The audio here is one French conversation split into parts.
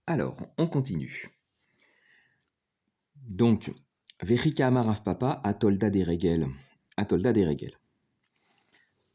Alors, on continue. Donc, Vechika Amar Rav Papa, Atolda des Regel. Atolda des Regel.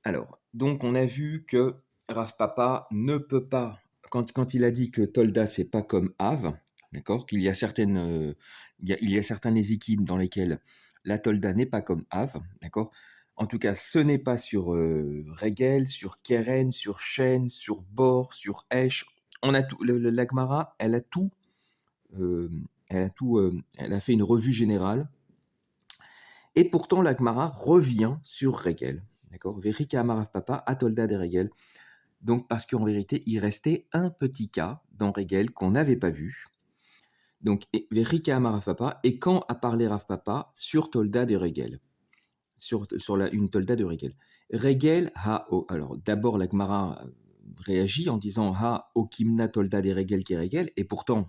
Alors, donc on a vu que Rav Papa ne peut pas, quand il a dit que Tolda c'est pas comme Av, d'accord, qu'il y a certaines, il y a certains ézikim dans lesquels la Tolda n'est pas comme Av, d'accord. En tout cas, ce n'est pas sur Regel, sur Keren, sur Shen, sur Bor, sur Esh. On a tout, la Gemara, euh, elle a fait une revue générale. Et pourtant, la Gemara revient sur Regel. D'accord. Verika Amarav Papa, Atolda de Regel. Donc, parce qu'en vérité, il restait un petit cas dans Regel qu'on n'avait pas vu. Donc, Verika Amarav Papa. Et quand a parlé Rav Papa sur Tolda de Regel, sur une Tolda de Regel. Regel ha o. Alors, d'abord, la Gemara réagit en disant ha o kimna Tolda de Regel qui Regel. Et pourtant,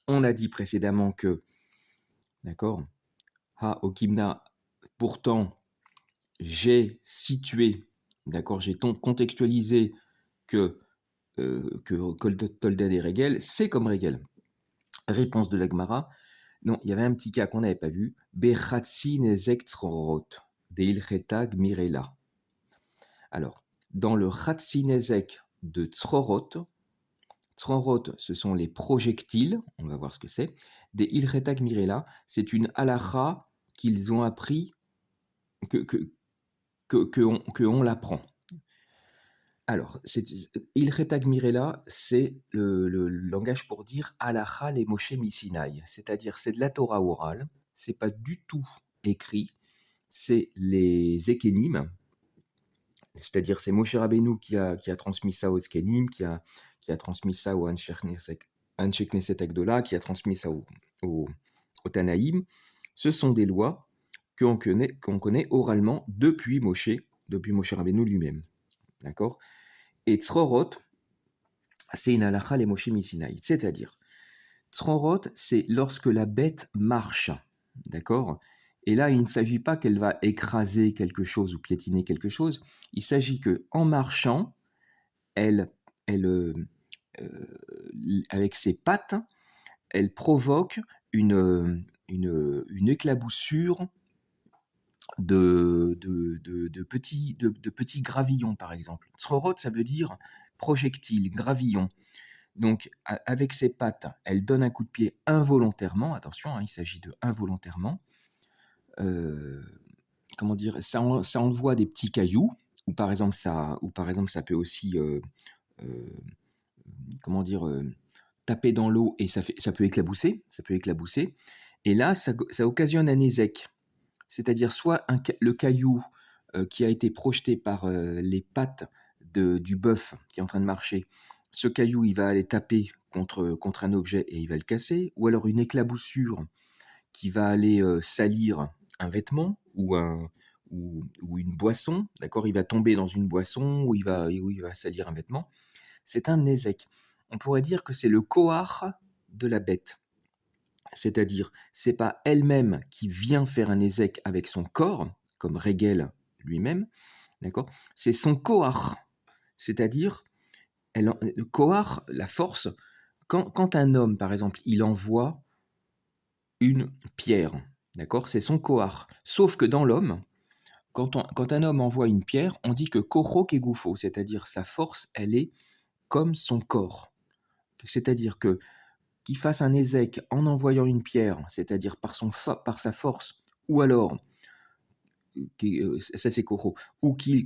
on a dit précédemment que, d'accord, ha o kimna, pourtant, j'ai situé, d'accord, j'ai contextualisé que Tolded et Regel, c'est comme Regel. Réponse de l'Agmara, non, il y avait un petit cas qu'on n'avait pas vu, Bechatsi nezek tzrorot, deilcheta gmirela. Alors, dans le Chatsi nezek de tzrorot, tzrorot, ce sont les projectiles, on va voir ce que c'est, des ilcheta gmirela, c'est une halakha qu'ils ont appris, que on l'apprend. Alors, Ilchetag Mirela, c'est le langage pour dire Halacha les Moshe Misinaï, c'est-à-dire c'est de la Torah orale, c'est pas du tout écrit, c'est les Ekenim, c'est-à-dire c'est Moshe Rabbeinu qui a transmis ça aux Ekenim, qui a transmis ça au Anshe Knesset Agdola, qui a transmis ça au Tanaïm. Ce sont des lois qu'on connaît oralement depuis Moshe Rabbeinu lui-même. D'accord. Et Tzrorot, c'est une halakha les Moshe Misinaï. C'est-à-dire, Tzrorot, c'est lorsque la bête marche. D'accord. Et là, il ne s'agit pas qu'elle va écraser quelque chose ou piétiner quelque chose. Il s'agit que en marchant, elle, elle avec ses pattes, elle provoque une éclaboussure de petits gravillons, par exemple. Tzrorot, ça veut dire projectile, gravillon. Donc, avec ses pattes, elle donne un coup de pied involontairement. Attention, hein, il s'agit de involontairement. Euh, comment dire, ça envoie des petits cailloux, ou par exemple, ça peut aussi, euh, comment dire, taper dans l'eau et ça peut éclabousser. Ça peut éclabousser. Et là, ça occasionne un ézec. C'est-à-dire soit le caillou qui a été projeté par les pattes du bœuf qui est en train de marcher, ce caillou, il va aller taper contre un objet et il va le casser, ou alors une éclaboussure qui va aller salir un vêtement ou une boisson, d'accord, il va tomber dans une boisson où il va salir un vêtement. C'est un nézek. On pourrait dire que c'est le kohar de la bête. C'est-à-dire, c'est pas elle-même qui vient faire un ézec avec son corps, comme Regel lui-même, d'accord. C'est son kohar, c'est-à-dire, le kohar, la force. Quand un homme, par exemple, il envoie une pierre, d'accord, c'est son kohar. Sauf que dans l'homme, quand un homme envoie une pierre, on dit que kocho kegoufo, c'est-à-dire sa force, elle est comme son corps. C'est-à-dire que qu'il fasse un ézec en envoyant une pierre, c'est-à-dire par sa force, ou alors, ça c'est Koro, ou qui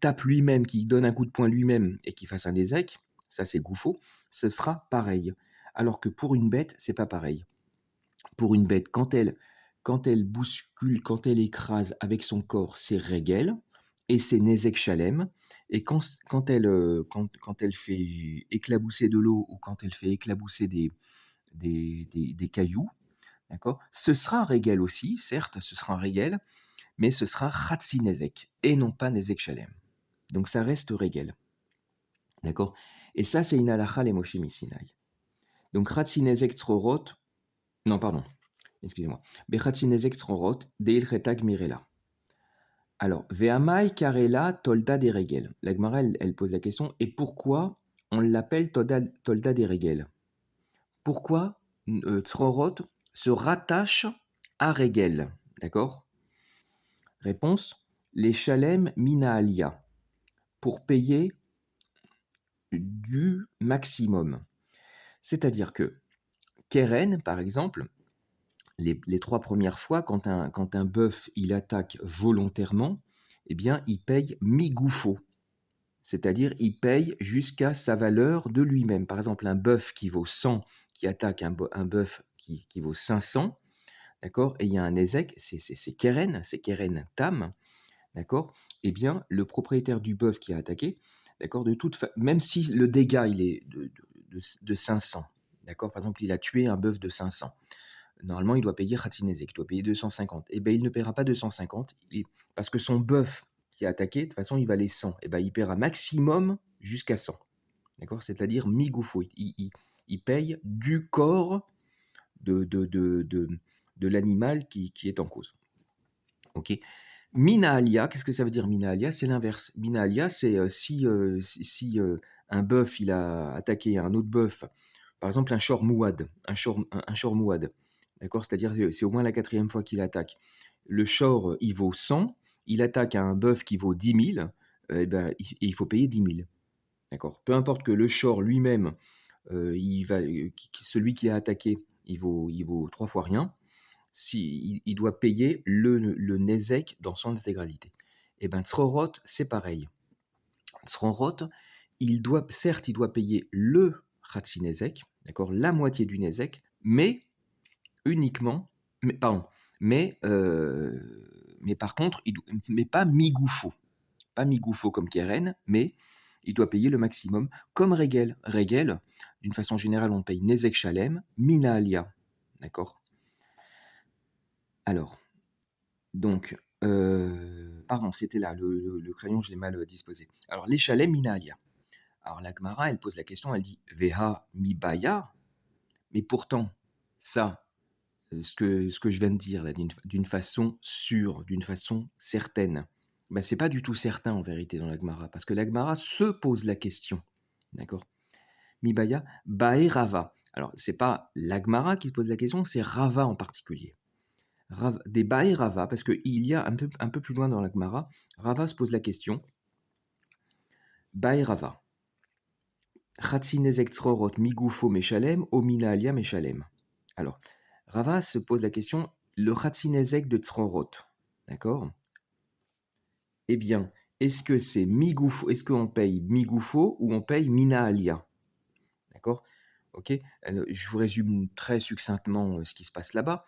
tape lui-même, qui donne un coup de poing lui-même et qui fasse un ézec, ça c'est Goufo, ce sera pareil. Alors que pour une bête, c'est pas pareil. Pour une bête, quand elle bouscule, quand elle écrase avec son corps, c'est Regel, et c'est Nezek Shalem, et quand elle fait éclabousser de l'eau, ou quand elle fait éclabousser des cailloux, d'accord. Ce sera Regel aussi, certes, ce sera un Regel, mais ce sera Chatsi Nezek, et non pas Nezek Shalem. Donc ça reste Regel, d'accord. Et ça, c'est une halakha les Moshe Misinaï. Donc Chatsi Nezek Tzrorot, non, pardon, excusez-moi. Bechatsi Nezek Tzrorot, Deil Chetag Mirela. Alors, Ve'amai Karela Tolda des Regel. La Gemara, elle pose la question, et pourquoi on l'appelle Tolda des Regel? Pourquoi Tzrorot se rattache à Régel? D'accord? Réponse, les Shalem Mina Alia, pour payer du maximum. C'est-à-dire que Keren, par exemple, les 3 premières fois, quand un bœuf il attaque volontairement, eh bien, il paye mi-gouffo. C'est-à-dire, il paye jusqu'à sa valeur de lui-même. Par exemple, un bœuf qui vaut 100, qui attaque un bœuf qui vaut 500, d'accord? Et il y a un ézek, c'est Keren Tam, d'accord? Eh bien, le propriétaire du bœuf qui a attaqué, d'accord, même si le dégât il est de 500, d'accord? Par exemple, il a tué un bœuf de 500. Normalement, il doit payer Khatinezek, il doit payer 250. Eh bien, il ne paiera pas 250, parce que son bœuf qui a attaqué, de toute façon, il valait 100. Eh bien, il paiera maximum jusqu'à 100. D'accord? C'est-à-dire mi-goufou. Il paye du corps de l'animal qui est en cause. Ok? Mina alia, qu'est-ce que ça veut dire mina alia? C'est l'inverse. Mina alia, c'est si un bœuf il a attaqué un autre bœuf, par exemple un shor mouad, un shor mouad, d'accord? C'est-à-dire que c'est au moins la quatrième fois qu'il attaque. Le shor, il vaut 100, il attaque un bœuf qui vaut 10 000, eh ben, il faut payer 10 000. D'accord? Peu importe que le shor lui-même, celui qui a attaqué, il vaut 3 fois rien, il doit payer le Nezek dans son intégralité. Et bien, Tzrorot, c'est pareil. Tzrorot, certes, il doit payer le Khatsi Nezek, d'accord, la moitié du Nezek, mais uniquement, mais, pardon, mais par contre, mais pas Migoufo. Pas Migoufo comme Keren, mais il doit payer le maximum, comme Regel. Regel, d'une façon générale, on paye Nezek Shalem, Mina Alia. D'accord? Alors, donc, pardon, c'était là, le crayon, je l'ai mal disposé. Alors, les chalets Mina Alia. Alors, la Gemara, elle pose la question, elle dit Veha mi baya, mais pourtant, ça, ce que je viens de dire là, d'une façon sûre, d'une façon certaine, ben, c'est pas du tout certain en vérité dans la Gemara, parce que la Gemara se pose la question. D'accord? Mi baya, bae Rava. Alors, c'est pas la Gemara qui se pose la question, c'est Rava en particulier. Des Bae Rava, parce qu'il y a un peu plus loin dans la Gemara, Rava se pose la question Bae Rava, Chatzinezek Tzrorot Migufo Meshalem, Omina Alia Meshalem. Alors, Rava se pose la question le Chatzinezek de Tzrorot, d'accord? Eh bien, est-ce que c'est Migufo, est-ce qu'on paye Migufo ou on paye Mina Alia? D'accord? Ok? Alors, je vous résume très succinctement ce qui se passe là-bas.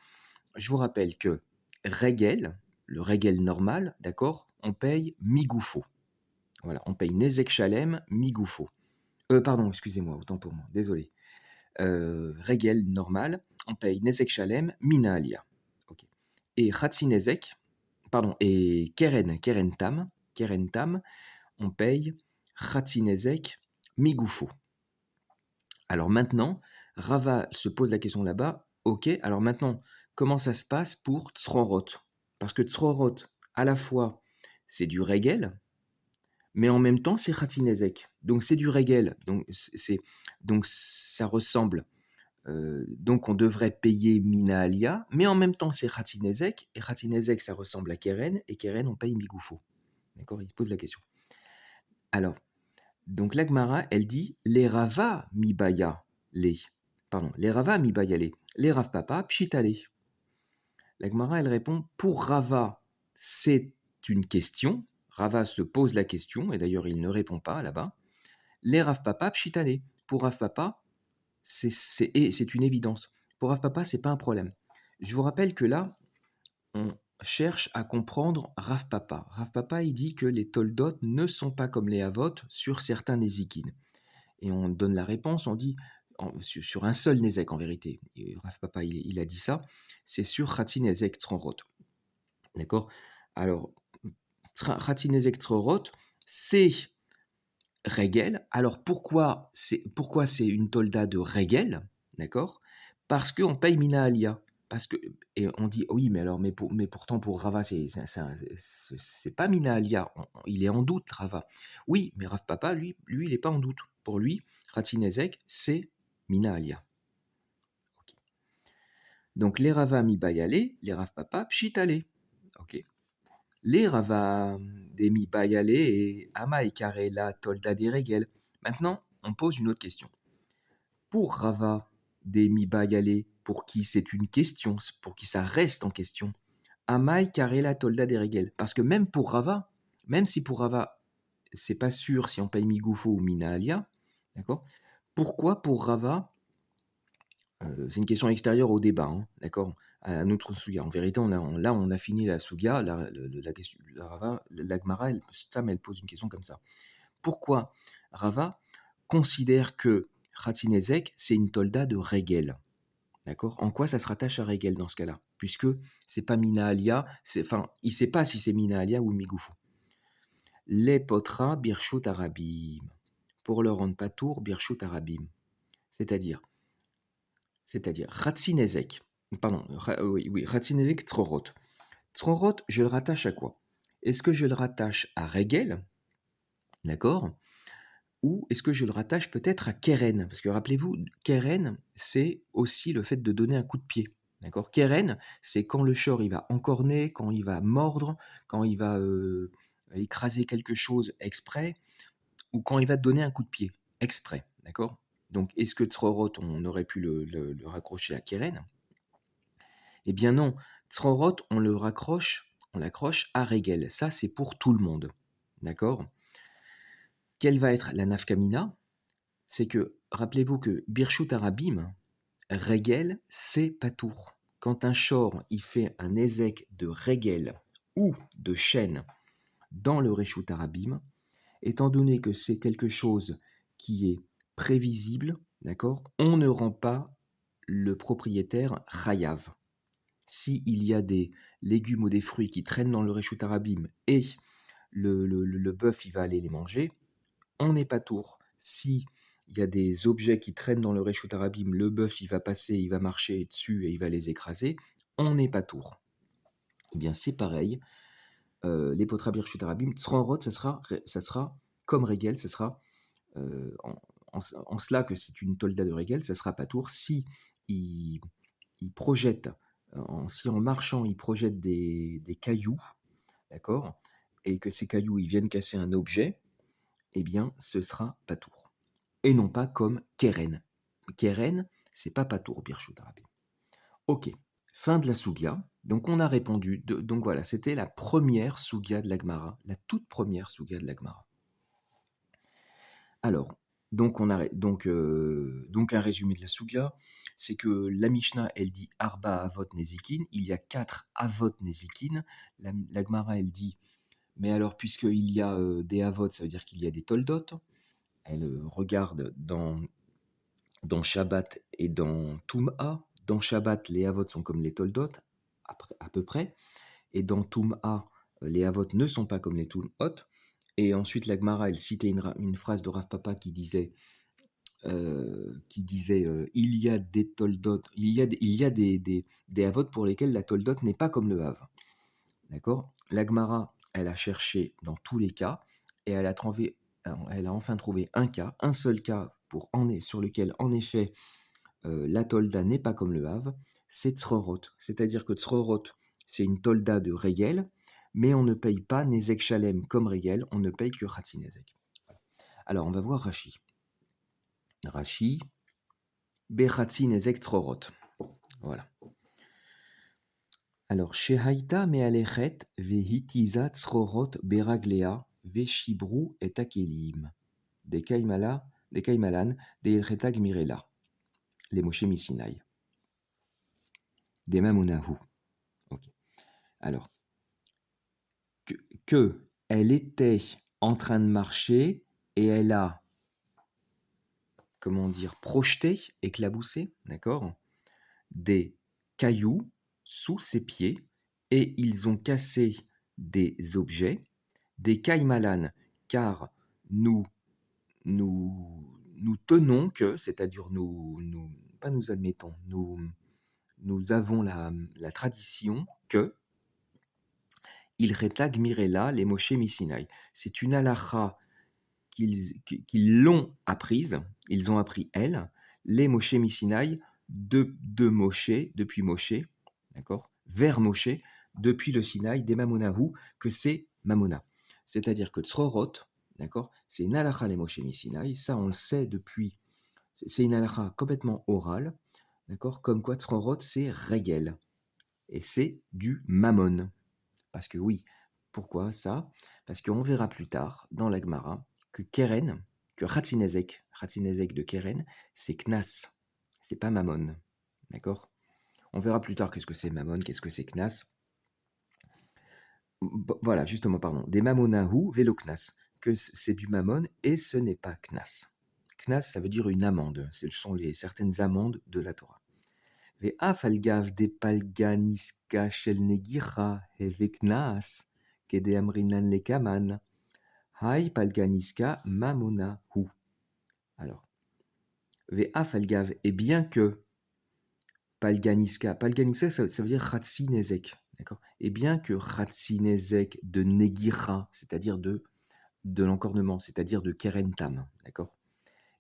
Je vous rappelle que Regel, le Regel normal, d'accord, on paye Migoufo. Voilà, on paye Nezek Shalem, Migoufo. Pardon, excusez-moi, autant pour moi, désolé. Regel normal, on paye Nezek Shalem, Mina Alia. Ok. Et Khatsi Nezek, pardon, et Keren Tam, on paye Khatsi Nezek, Migoufo. Alors maintenant, Rava se pose la question là-bas. Ok, alors maintenant, comment ça se passe pour Tzrorot? Parce que Tzrorot, à la fois, c'est du Regel, mais en même temps, c'est Khatinezek. Donc c'est du Regel. Donc ça ressemble. Donc on devrait payer Mina Alia, mais en même temps, c'est Khatinezek. Et Khatinezek, ça ressemble à Keren. Et Keren, on paye Migoufo. D'accord? Il pose la question. Alors, donc l'Agmara, elle dit les Rava mibaya les. Pardon, les Rava mibaya les Rav Papa pshitale. L'Agmara, elle répond pour Rava, c'est une question. Rava se pose la question, et d'ailleurs il ne répond pas là-bas. Les Rav Papa pshitale. Pour Rav Papa, c'est une évidence. Pour Rav Papa, c'est pas un problème. Je vous rappelle que là, on cherche à comprendre Rav Papa. Rav Papa, il dit que les Toldot ne sont pas comme les Havot sur certains Nézikines. Et on donne la réponse, on dit sur un seul Nézek en vérité. Et Rav Papa, il a dit ça, c'est sur Khatsi Nézek Tzrorot. D'accord? Alors, Khatsi Nézek Tzrorot, c'est Regel. Alors pourquoi c'est une tolda de Regel? D'accord? Parce qu'on paye Mina Alia. Parce que, et on dit, oui, mais alors, mais pourtant pour Rava, c'est pas Mina Alia, il est en doute, Rava. Oui, mais Rav Papa, lui, il n'est pas en doute. Pour lui, Khatsi Nezek, c'est Mina Alia. Donc, les Rava mi bayale, les Rav Papa pshitale. Ok. Les Rava des mi bayale et ama et la tolda des regel. Maintenant, on pose une autre question. Pour Rava des mi bayale, pour qui c'est une question, pour qui ça reste en question, Amai Karela Tolda Deregel. Parce que même pour Rava, même si pour Rava, c'est pas sûr si on paye Migoufo ou Mina Alia, d'accord. Pourquoi pour Rava, c'est une question extérieure au débat, hein, d'accord, à notre Suga. En vérité, là, on a fini la Suga, la question, la Rava, la Gemara, Stam, elle pose une question comme ça. Pourquoi Rava considère que Khatzinezek, c'est une tolda de Regel? D'accord. En quoi ça se rattache à Regel dans ce cas-là? Puisque c'est pas Mina Alia, enfin, il ne sait pas si c'est Mina Alia ou Migoufou. Les potra birshut arabim. Pour le rendre patour, birshut arabim. C'est-à-dire, Ratzinezek. Pardon, oui, Ratzinezek Tzrorot. Tzrorot, je le rattache à quoi? Est-ce que je le rattache à Regel? D'accord. Ou est-ce que je le rattache peut-être à Keren? Parce que rappelez-vous, Keren, c'est aussi le fait de donner un coup de pied. D'accord. Keren, c'est quand le shor il va encorner, quand il va mordre, quand il va écraser quelque chose exprès, ou quand il va te donner un coup de pied exprès. D'accord. Donc, est-ce que Tzrorot, on aurait pu le raccrocher à Keren? Eh bien non. Tzrorot, on l'accroche à Regel. Ça, c'est pour tout le monde. D'accord. Quelle va être la nafkamina? C'est que, rappelez-vous que Birshut Arabim, Regel, c'est patour. Quand un shor il fait un ézek de Regel ou de chêne dans le Reshut Arabim, étant donné que c'est quelque chose qui est prévisible, d'accord, on ne rend pas le propriétaire chayav. S'il y a des légumes ou des fruits qui traînent dans le Reshut Arabim et le bœuf il va aller les manger, on n'est pas tour. Si il y a des objets qui traînent dans le Reshut Arabim, le bœuf il va passer, il va marcher dessus et il va les écraser, on n'est pas tour. Eh bien c'est pareil, les potra Reshut Arabim, Tzrorot, ça sera comme Regel, ça sera en cela que c'est une tolda de Regel, ça sera pas tour. Si il projette, si en marchant il projette des cailloux, d'accord, et que ces cailloux ils viennent casser un objet, eh bien ce sera pas tour. Et non pas comme Keren. Keren, c'est pas Patour, Birchut Arabi. Ok, fin de la Sugia. Donc on a répondu. Donc voilà, c'était la première Sugia de l'Agmara, la toute première Sugia de l'Agmara. Alors, donc un résumé de la Sugia, c'est que la Mishnah, elle dit Arba Avot Nezikin, il y a 4 Avot Nezikin. L'Agmara, elle dit, mais alors puisqu'il y a des Avot, ça veut dire qu'il y a des Toldot. Elle regarde dans Shabbat et dans Tum'a. Dans Shabbat, les Havot sont comme les Toldot, à peu près. Et dans Tum'a, les Havot ne sont pas comme les Tum'ot. Et ensuite, la Gemara, elle citait une phrase de Rav Papa qui disait il y a des Toldot, il y a des Havot pour lesquels la Toldot n'est pas comme le Hav. D'accord. La Gemara, elle a cherché dans tous les cas et elle a enfin trouvé un seul cas sur lequel, en effet, la tolda n'est pas comme le Hav, c'est Tzrorot. C'est-à-dire que Tzrorot, c'est une tolda de Regel, mais on ne paye pas Nezek Shalem comme Regel, on ne paye que Khatsi Nezek. Alors, on va voir Rashi. Rashi, Bechatsi Nezek Tzrorot. Voilà. Alors, Shehaïta me'alechet vehitiza Tzrorot beraglea veshibru et akelim. Des Kaimalan, des Elcheta Gmirela. Les Moshe Misinaï. Des Mamonahu. Ok. Alors, que elle était en train de marcher et elle a, comment dire, projeté, éclaboussé, d'accord, des cailloux sous ses pieds et ils ont cassé des objets, des caïmalan, car nous tenons que, c'est-à-dire pas nous admettons, nous avons la tradition que il retag mirela les Moshe Misinaï. C'est une halakha qu'ils l'ont apprise, ils ont appris elle, les Moshe Misinaï de Moshe, depuis Moshe, d'accord, vers Moshe, depuis le Sinaï, des Mamonahu, que c'est Mamona. C'est-à-dire que Tzrorot, d'accord, c'est une halakha les Moshe Sinaï, ça on le sait depuis, c'est une halakha complètement orale, d'accord, comme quoi Tzrorot c'est Regel, et c'est du Mammon. Parce que oui, pourquoi ça? Parce qu'on verra plus tard dans la Gemara que Keren, que Ratzinezek de Keren, c'est Knas, c'est pas Mammon. D'accord? On verra plus tard qu'est-ce que c'est Mammon, qu'est-ce que c'est Knas. Voilà, justement, pardon. Des Mammonahu vélo Knas, que c'est du Mammon et ce n'est pas Knas. Knas, ça veut dire une amende. Ce sont certaines amendes de la Torah. ואף על גב דפלגה ניסקה של נגיחה וקנס, כדאמרינן לקמן, היי פלגה ניסקה ממונה הוא. Alors, ואף על גב, et bien que, palganiska, ça veut dire chatsi nezek, d'accord? Et bien que chatsi nezek de negira, c'est-à-dire de l'encornement, c'est-à-dire de kerentam, d'accord?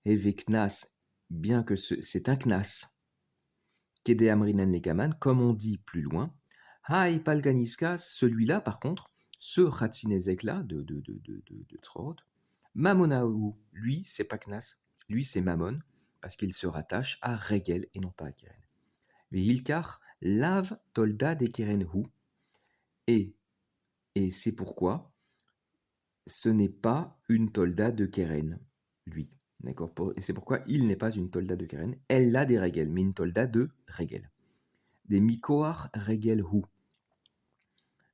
Et veknas, bien que c'est un knas, Kede Amrinan Lekaman, comme on dit plus loin, Hai Palganiska, celui-là par contre, ce Ratzinezek-là de Tzrorot, Mamonahu, lui, c'est pas Knas, lui c'est Mammon, parce qu'il se rattache à Regel et non pas à Keren. Hilkar, Lav Tolda de Kerenhu, et c'est pourquoi ce n'est pas une Tolda de Keren, lui. D'accord? Et c'est pourquoi il n'est pas une Tolda de Keren, elle a des Regel, mais une Tolda de Regel. Des Mikoar Regel Hu,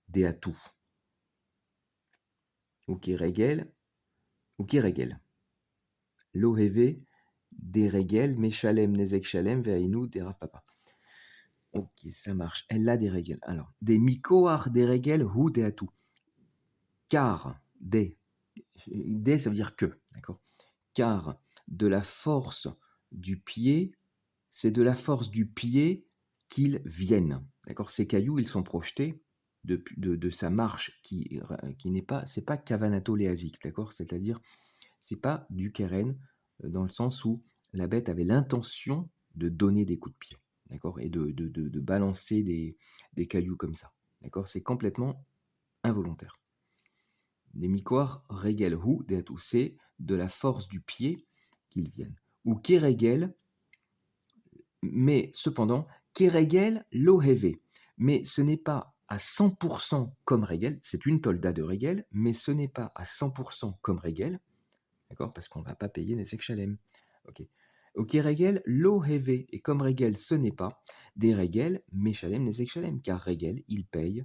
des Atou, ou qui Regel, Loheve, des Regel, Meshalem, Nezek Shalem, Veainu, des Rav Papa. Ok, ça marche. Elle a des Regel. Alors, des Mikoar des Regel Hu, des Atou. Car, des, ça veut dire que, d'accord? Car de la force du pied, c'est de la force du pied qu'ils viennent. D'accord? Ces cailloux, ils sont projetés de sa marche qui n'est pas, c'est pas Kavanato Léazik, d'accord? C'est-à-dire, c'est pas du Keren dans le sens où la bête avait l'intention de donner des coups de pied, d'accord? Et de balancer des cailloux comme ça, d'accord? C'est complètement involontaire. Les mikoar regel hu des atou, c'est de la force du pied qu'ils viennent. Ou keregel, mais cependant, keregel loheve. Mais ce n'est pas à 100% comme Regel, c'est une tolda de Regel, mais ce n'est pas à 100% comme Regel, d'accord? Parce qu'on ne va pas payer Nezek Shalem. Ok. Ok, Regel, loheve, et comme Regel, ce n'est pas des Regel, mais Shalem, Nezek Shalem, car Regel, il paye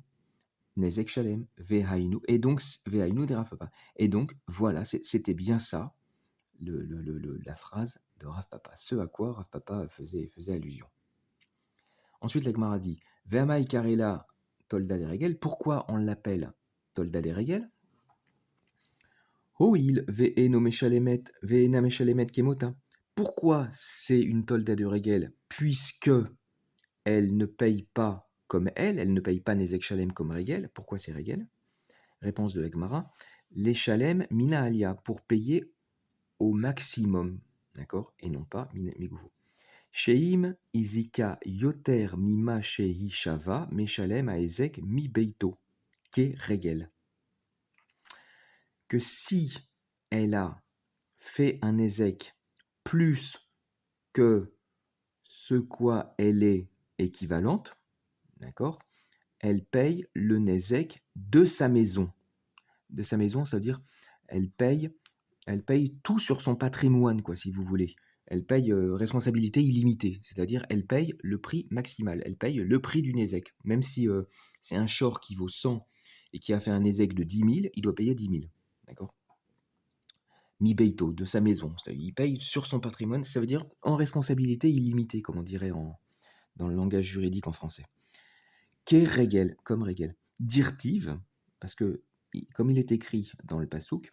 Nezek Shalem, Vehainu, et donc Vehainu des Rav Papa. Et donc, voilà, c'était bien ça, la phrase de Rav Papa, ce à quoi Rav Papa faisait allusion. Ensuite, la Gemara dit Ve'amai karela tolda des Regel. Pourquoi on l'appelle tolda des Regel? Hoil ve'eno meshalemet ve'ena meshalemet kemota. Pourquoi c'est une tolda de Regel? Puisque elle ne paye pas comme elle ne paye pas Nezek Shalem comme Regel. Pourquoi c'est Regel? Réponse de la Gemara les Shalem mina alia, pour payer au maximum, d'accord? Et non pas migouvo. Sheim izika yoter mima shehi shava meshalem aezek mi beito ke regel. Que si elle a fait un ezek plus que ce quoi elle est équivalente, d'accord? Elle paye le nezek de sa maison. De sa maison, ça veut dire elle paye tout sur son patrimoine, quoi, si vous voulez. Elle paye responsabilité illimitée, c'est-à-dire elle paye le prix maximal, elle paye le prix du Nézek. Même si c'est un short qui vaut 100 et qui a fait un Nézek de 10 000, il doit payer 10 000. D'accord? Mi beito, de sa maison. Il paye sur son patrimoine, ça veut dire en responsabilité illimitée, comme on dirait dans le langage juridique en français. Ke regel, comme regel. Dirtiv, parce que comme il est écrit dans le pasouk,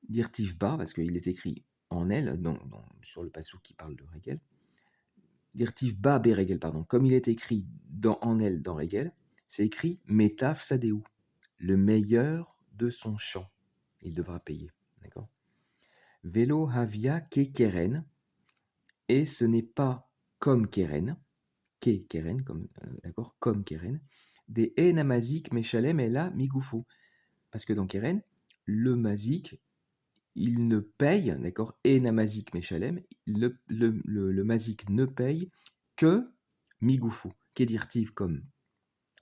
dirtiv ba, parce qu'il est écrit en elle, sur le pasouk qui parle de Regel, dirtiv ba be Regel, pardon, comme il est écrit en elle dans Regel, c'est écrit metaf sadeu, le meilleur de son champ, il devra payer, d'accord? Velo havia ke keren, et ce n'est pas comme Keren, Keren, comme, d'accord, comme Keren, des En Mazik Meshalem Ela Migufo. Parce que dans Keren, le Mazik, il ne paye, d'accord, En Mazik Meshalem, le Mazik ne paye que Migufo, Kedirtiv, comme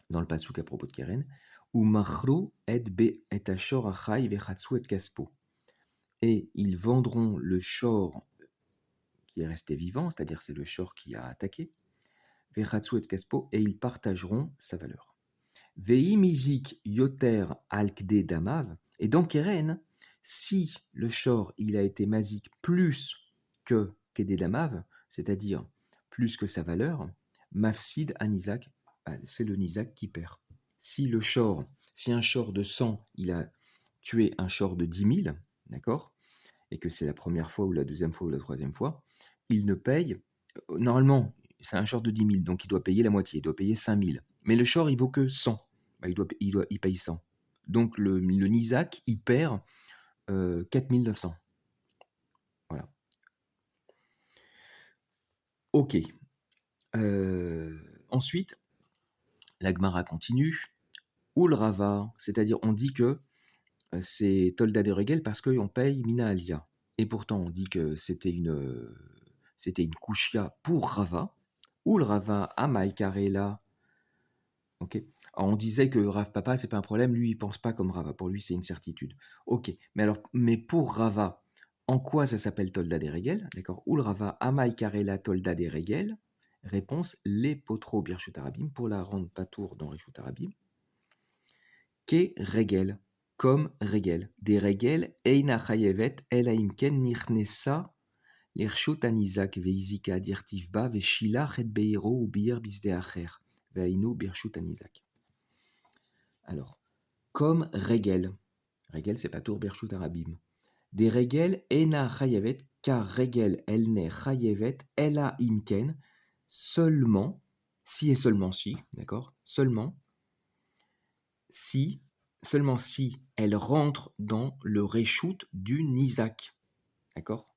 dans le Passouk à propos de Keren, ou Machro et Be et Ashor Achai Vechatsu et Kaspo. Et ils vendront le shor qui est resté vivant, c'est-à-dire c'est le shor qui a attaqué, Vechatsu et Kaspo, et ils partageront sa valeur. Vei mizik yoter alkde damav, et dans Keren, si le shor il a été mazik plus que kede damav, c'est-à-dire plus que sa valeur, mafsid anizak, c'est le nizak qui perd. Si un shor de 100, il a tué un shor de 10 000, d'accord, et que c'est la première fois ou la deuxième fois ou la troisième fois, il ne paye, normalement, c'est un short de 10 000, donc il doit payer la moitié, il doit payer 5 000. Mais le short, il vaut que 100, bah, il paye 100. Donc le Nizak, il perd 4 900. Voilà. Ok. Ensuite, la Gemara continue. Oul Rava, c'est-à-dire on dit que c'est Tolda de Regel parce qu'on paye Mina Alia. Et pourtant, on dit que c'était une kushia pour Rava. Oul Rava Amaïkarela. Ok. Alors, on disait que Rav Papa, c'est pas un problème, lui, il pense pas comme Rava. Pour lui, c'est une certitude. Ok. Mais pour Rava, en quoi ça s'appelle Tolda des Regel? D'accord. Oul Rava Amaïkarela Tolda des Regel. Réponse les potro birchut arabim pour la rendre patour dans Rishut Arabim. Ke regel, comme regel. Des regel, eina chayevet, elaim ken nichnesa, l'irshut anizak veizika dirtivba, veshilach et beiro ou bir bisde acher, veinu birshut anizak. Alors, comme regel. Regel, c'est pas tour birshut arabim. Des regel, eina chayevet, car regel, elle n'est chayevet, ela imken, seulement, si et seulement si, d'accord, seulement si elle rentre dans le reshoot du Nizak. D'accord?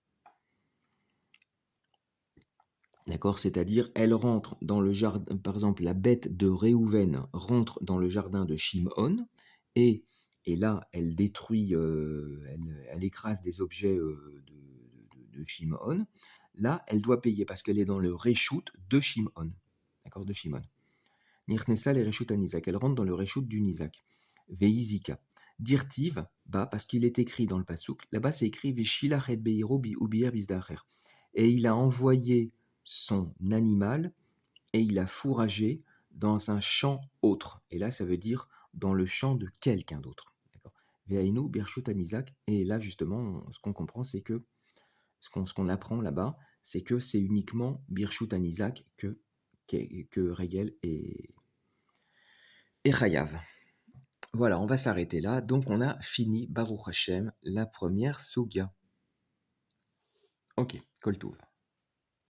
D'accord, c'est-à-dire elle rentre dans le jardin, par exemple la bête de Réhouven rentre dans le jardin de Shimon et là elle détruit, elle écrase des objets de Shimon. Là elle doit payer parce qu'elle est dans le reshoot de Shimon. D'accord, de Shimon. Nirnesa le reshoot à Nizak, elle rentre dans le reshoot du Nizak. Veizika. Dirtiv, bah, parce qu'il est écrit dans le Passouk, là-bas c'est écrit Veshilach et Beiro bi ubier bizdacher. Et il a envoyé son animal et il a fourragé dans un champ autre. Et là ça veut dire dans le champ de quelqu'un d'autre. Veainu birshut anizak. Et là justement, ce qu'on comprend, c'est que ce qu'on apprend là-bas, c'est que c'est uniquement birshut anizak que Regel et Chayav. Voilà, on va s'arrêter là. Donc, on a fini, Baruch Hashem, la première Sugia. Ok, Kol Tov.